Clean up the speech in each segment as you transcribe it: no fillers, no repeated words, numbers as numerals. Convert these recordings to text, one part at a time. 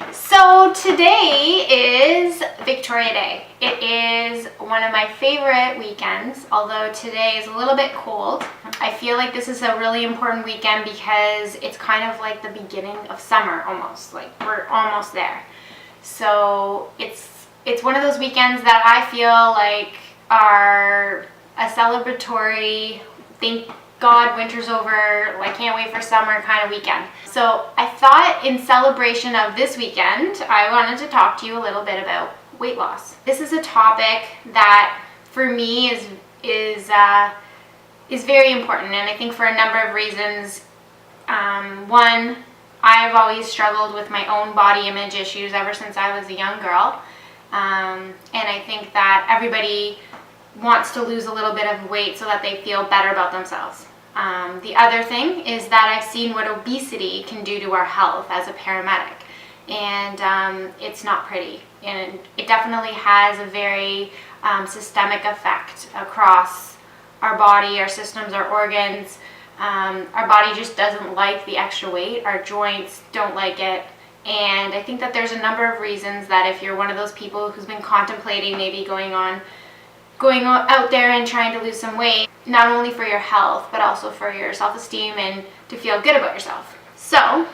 So today is Victoria Day. It is one of my favorite weekends, although today is a little bit cold. I feel like this is a really important weekend because it's kind of like the beginning of summer almost, like we're almost there. So it's one of those weekends that I feel like are a celebratory, thank God winter's over, I can't wait for summer kind of weekend. So I thought in celebration of this weekend, I wanted to talk to you a little bit about weight loss. This is a topic that for me is very important, and I think for a number of reasons. One, I've always struggled with my own body image issues ever since I was a young girl, and I think that everybody wants to lose a little bit of weight so that they feel better about themselves. The other thing is that I've seen what obesity can do to our health as a paramedic, and it's not pretty, and it definitely has a very systemic effect across our body, our systems, our organs. Our body just doesn't like the extra weight, our joints don't like it, and I think that there's a number of reasons that if you're one of those people who's been contemplating maybe going out there and trying to lose some weight, not only for your health, but also for your self-esteem and to feel good about yourself. So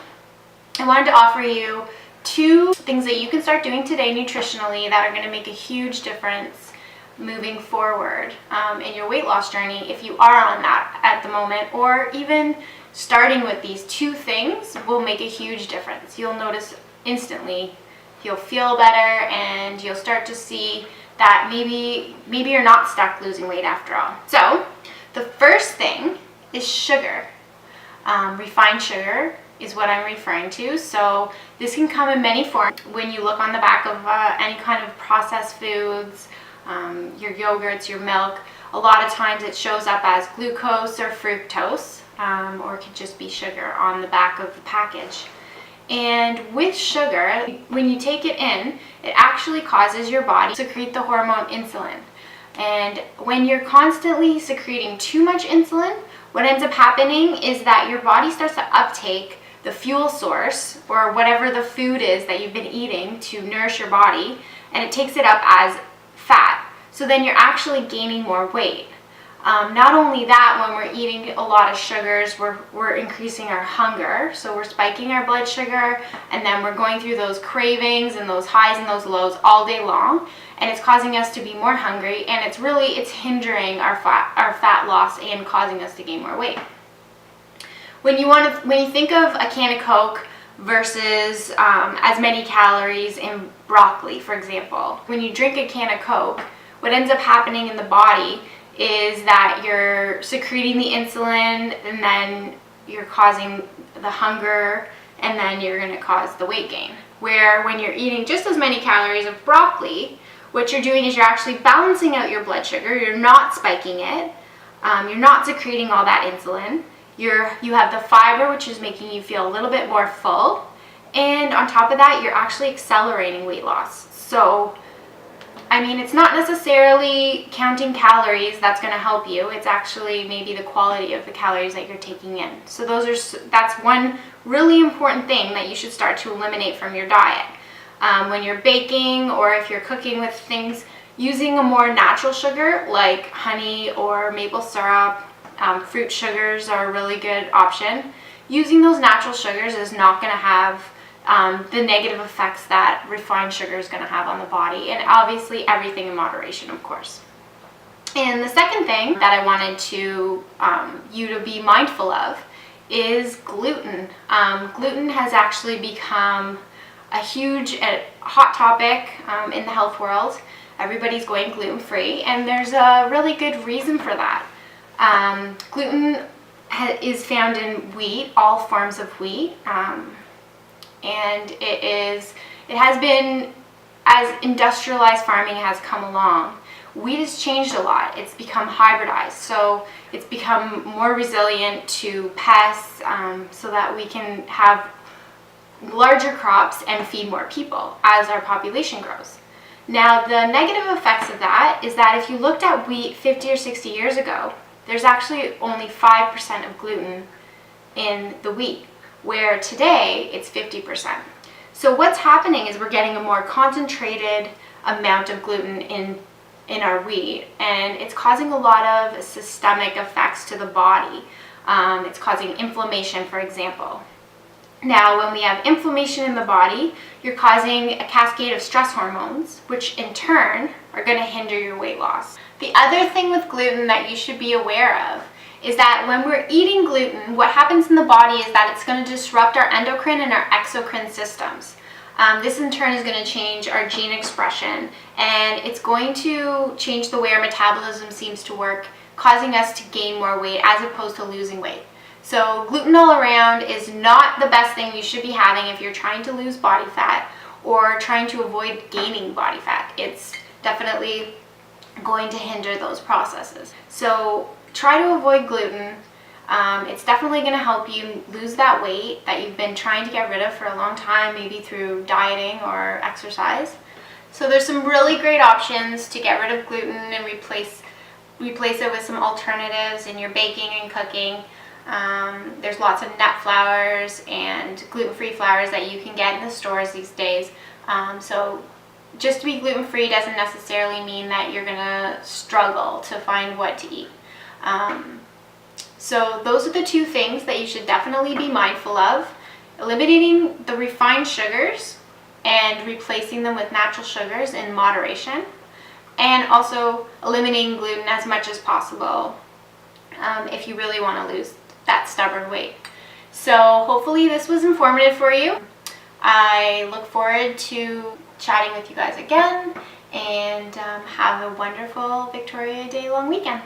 I wanted to offer you 2 things that you can start doing today nutritionally that are going to make a huge difference moving forward in your weight loss journey, if you are on that at the moment, or even starting with these 2 things will make a huge difference. You'll notice instantly, you'll feel better, and you'll start to see that maybe you're not stuck losing weight after all. So the first thing is sugar. Refined sugar is what I'm referring to. So this can come in many forms. When you look on the back of any kind of processed foods, your yogurts, your milk, a lot of times it shows up as glucose or fructose, or it could just be sugar on the back of the package. And with sugar, when you take it in, it actually causes your body to secrete the hormone insulin. And when you're constantly secreting too much insulin, what ends up happening is that your body starts to uptake the fuel source, or whatever the food is that you've been eating to nourish your body, and it takes it up as fat. So then you're actually gaining more weight. Not only that, when we're eating a lot of sugars, we're increasing our hunger, so we're spiking our blood sugar, and then we're going through those cravings and those highs and those lows all day long, and it's causing us to be more hungry, and it's hindering our fat loss and causing us to gain more weight. When you think of a can of Coke versus as many calories in broccoli, for example, when you drink a can of Coke, what ends up happening in the body is that you're secreting the insulin, and then you're causing the hunger, and then you're going to cause the weight gain. Where when you're eating just as many calories of broccoli, what you're doing is you're actually balancing out your blood sugar. You're not spiking it. You're not secreting all that insulin. You have the fiber, which is making you feel a little bit more full. And on top of that, you're actually accelerating weight loss. So it's not necessarily counting calories that's going to help you. It's actually maybe the quality of the calories that you're taking in. So that's one really important thing that you should start to eliminate from your diet. When you're baking, or if you're cooking with things, using a more natural sugar like honey or maple syrup, fruit sugars are a really good option. Using those natural sugars is not going to have the negative effects that refined sugar is going to have on the body, and obviously everything in moderation, of course. And the second thing that I wanted you to be mindful of is gluten. Gluten has actually become a huge hot topic in the health world. Everybody's going gluten-free, and there's a really good reason for that. Gluten is found in wheat, all forms of wheat. And it has been, as industrialized farming has come along, wheat has changed a lot. It's become hybridized, so it's become more resilient to pests, so that we can have larger crops and feed more people as our population grows. Now, the negative effects of that is that if you looked at wheat 50 or 60 years ago, there's actually only 5% of gluten in the wheat, where today it's 50%. So what's happening is we're getting a more concentrated amount of gluten in our wheat, and it's causing a lot of systemic effects to the body. It's causing inflammation, for example. Now, when we have inflammation in the body, you're causing a cascade of stress hormones, which in turn are going to hinder your weight loss. The other thing with gluten that you should be aware of is that when we're eating gluten, what happens in the body is that it's going to disrupt our endocrine and our exocrine systems. This in turn is going to change our gene expression, and it's going to change the way our metabolism seems to work, causing us to gain more weight as opposed to losing weight. So gluten all around is not the best thing you should be having if you're trying to lose body fat or trying to avoid gaining body fat. It's definitely going to hinder those processes. So try to avoid gluten. It's definitely going to help you lose that weight that you've been trying to get rid of for a long time, maybe through dieting or exercise. So there's some really great options to get rid of gluten and replace it with some alternatives in your baking and cooking. There's lots of nut flours and gluten-free flours that you can get in the stores these days. So just to be gluten-free doesn't necessarily mean that you're going to struggle to find what to eat. So those are the two things that you should definitely be mindful of: eliminating the refined sugars and replacing them with natural sugars in moderation, and also eliminating gluten as much as possible if you really want to lose that stubborn weight. So hopefully this was informative for you. I look forward to chatting with you guys again, and have a wonderful Victoria Day long weekend.